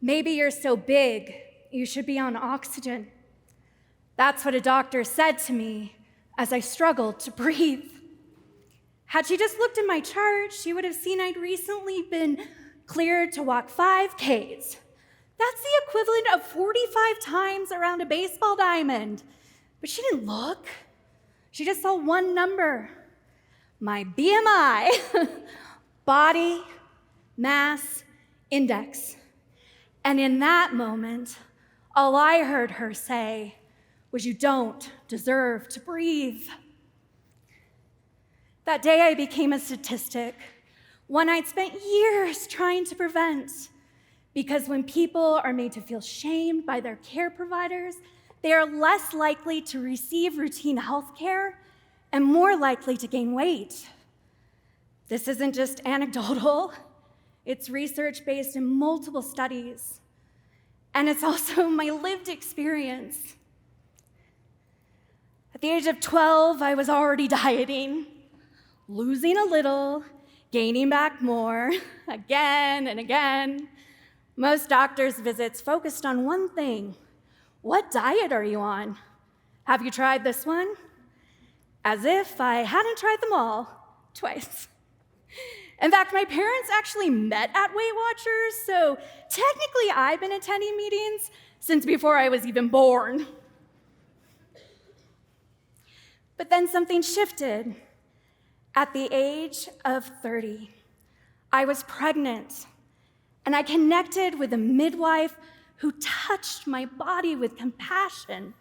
Maybe you're so big, you should be on oxygen. That's what a doctor said to me as I struggled to breathe. Had she just looked at my chart, she would have seen I'd recently been cleared to walk 5Ks. That's the equivalent of 45 times around a baseball diamond. But she didn't look. She just saw one number, my BMI, body mass index. And in that moment, all I heard her say was, "You don't deserve to breathe." That day I became a statistic, one I'd spent years trying to prevent. Because when people are made to feel shamed by their care providers, they are less likely to receive routine health care and more likely to gain weight. This isn't just anecdotal. It's research based in multiple studies. And it's also my lived experience. At the age of 12, I was already dieting, losing a little, gaining back more, again and again. Most doctors' visits focused on one thing. What diet are you on? Have you tried this one? As if I hadn't tried them all twice. In fact, my parents actually met at Weight Watchers, so technically I've been attending meetings since before I was even born. But then something shifted. At the age of 30, I was pregnant, and I connected with a midwife who touched my body with compassion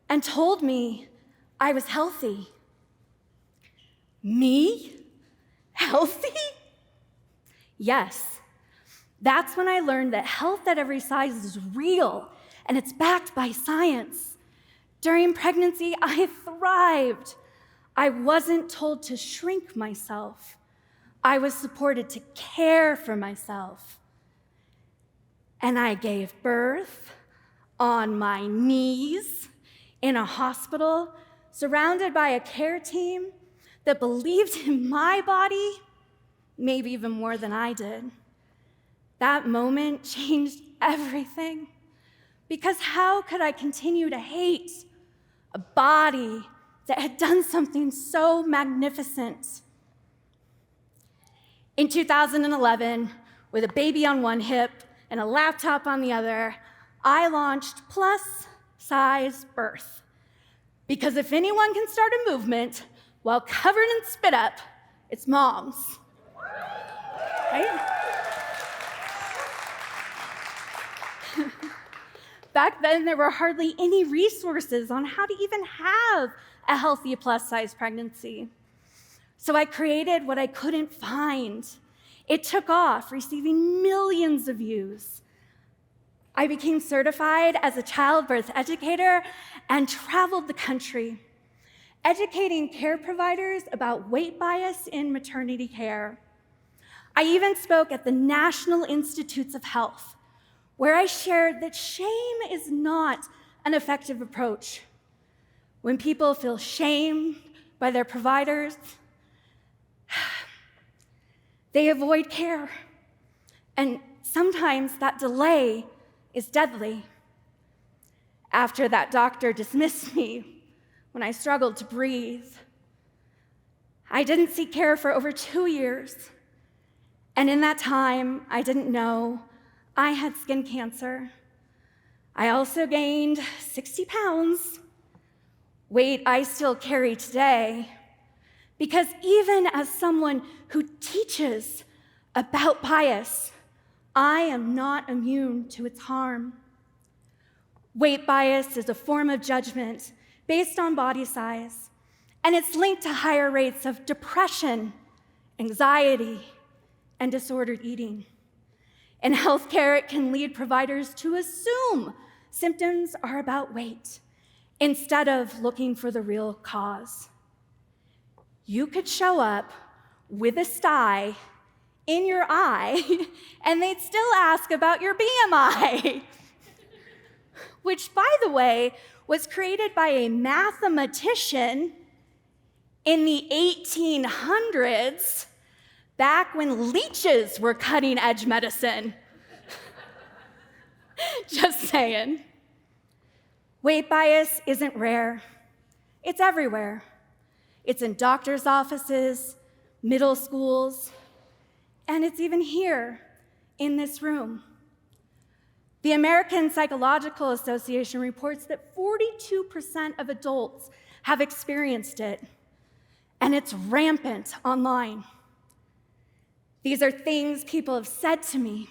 and told me I was healthy. Me? Healthy? Yes. That's when I learned that health at every size is real, and it's backed by science. During pregnancy, I thrived. I wasn't told to shrink myself. I was supported to care for myself. And I gave birth on my knees in a hospital, surrounded by a care team that believed in my body, maybe even more than I did. That moment changed everything. Because how could I continue to hate a body that had done something so magnificent? In 2011, with a baby on one hip and a laptop on the other, I launched Plus Size Birth. Because if anyone can start a movement while covered in spit up, it's moms. Right? Back then, there were hardly any resources on how to even have a healthy plus-size pregnancy. So I created what I couldn't find. It took off, receiving millions of views. I became certified as a childbirth educator and traveled the country, educating care providers about weight bias in maternity care. I even spoke at the National Institutes of Health, where I shared that shame is not an effective approach. When people feel shamed by their providers, they avoid care. And sometimes that delay is deadly. After that doctor dismissed me when I struggled to breathe, I didn't seek care for over 2 years. And in that time, I didn't know I had skin cancer. I also gained 60 pounds, weight I still carry today, because even as someone who teaches about bias, I am not immune to its harm. Weight bias is a form of judgment based on body size, and it's linked to higher rates of depression, anxiety, and disordered eating. In healthcare, it can lead providers to assume symptoms are about weight instead of looking for the real cause. You could show up with a sty in your eye, and they'd still ask about your BMI, which, by the way, was created by a mathematician in the 1800s, back when leeches were cutting-edge medicine. Just saying. Weight bias isn't rare. It's everywhere. It's in doctors' offices, middle schools, and it's even here in this room. The American Psychological Association reports that 42% of adults have experienced it, and it's rampant online. These are things people have said to me.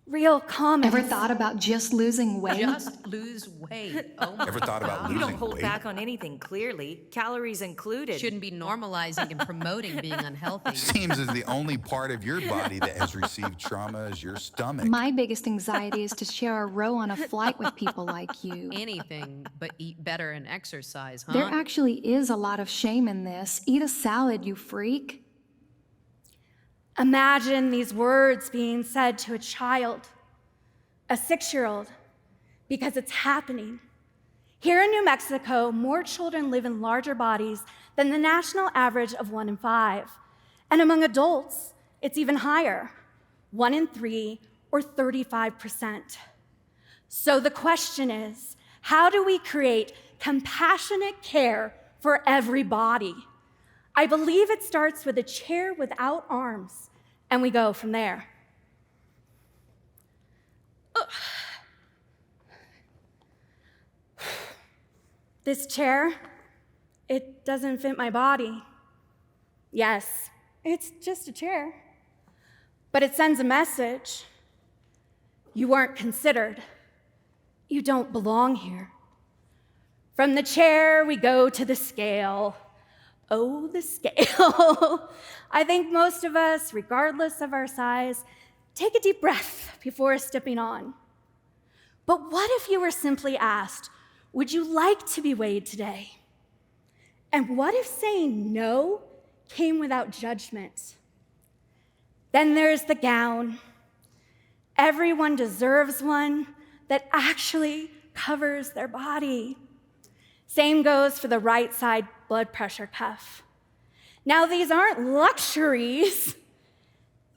Real comments. Ever thought about just losing weight? Just lose weight. Oh my Ever thought about God. losing You don't hold weight? back on anything, clearly. Calories included. Shouldn't be normalizing and promoting being unhealthy. Seems as the only part of your body that has received trauma is your stomach. My biggest anxiety is to share a row on a flight with people like you. Anything but eat better and exercise, huh? There actually is a lot of shame in this. Eat a salad, you freak. Imagine these words being said to a child, a 6-year-old, because it's happening. Here in New Mexico, more children live in larger bodies than the national average of 1 in 5. And among adults, it's even higher, 1 in 3 or 35%. So the question is, how do we create compassionate care for everybody? I believe it starts with a chair without arms, and we go from there. This chair, it doesn't fit my body. Yes, it's just a chair, but it sends a message. You weren't considered. You don't belong here. From the chair, we go to the scale. Oh, the scale. I think most of us, regardless of our size, take a deep breath before stepping on. But what if you were simply asked, would you like to be weighed today? And what if saying no came without judgment? Then there's the gown. Everyone deserves one that actually covers their body. Same goes for the right side blood pressure cuff. Now, these aren't luxuries.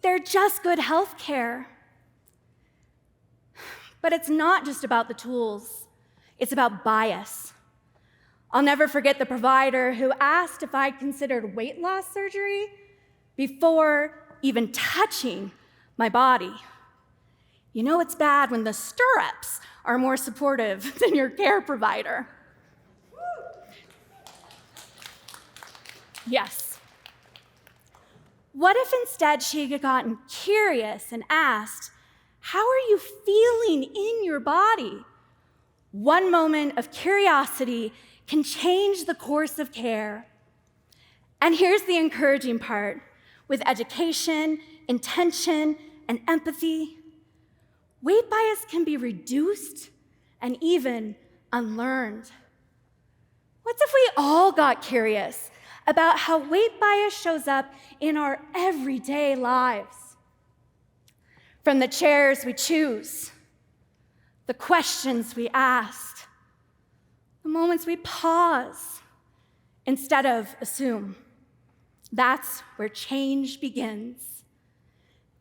They're just good health care. But it's not just about the tools. It's about bias. I'll never forget the provider who asked if I'd considered weight loss surgery before even touching my body. You know it's bad when the stirrups are more supportive than your care provider. Yes. What if instead she had gotten curious and asked, how are you feeling in your body? One moment of curiosity can change the course of care. And here's the encouraging part. With education, intention, and empathy, weight bias can be reduced and even unlearned. What if we all got curious about how weight bias shows up in our everyday lives? From the chairs we choose, the questions we ask, the moments we pause instead of assume. That's where change begins.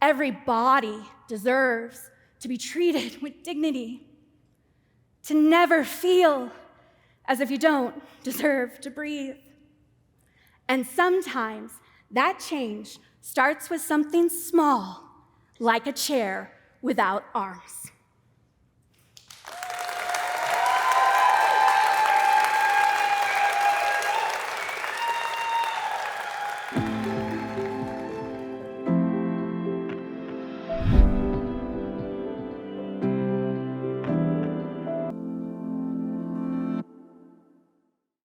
Every body deserves to be treated with dignity, to never feel as if you don't deserve to breathe. And sometimes that change starts with something small, like a chair without arms.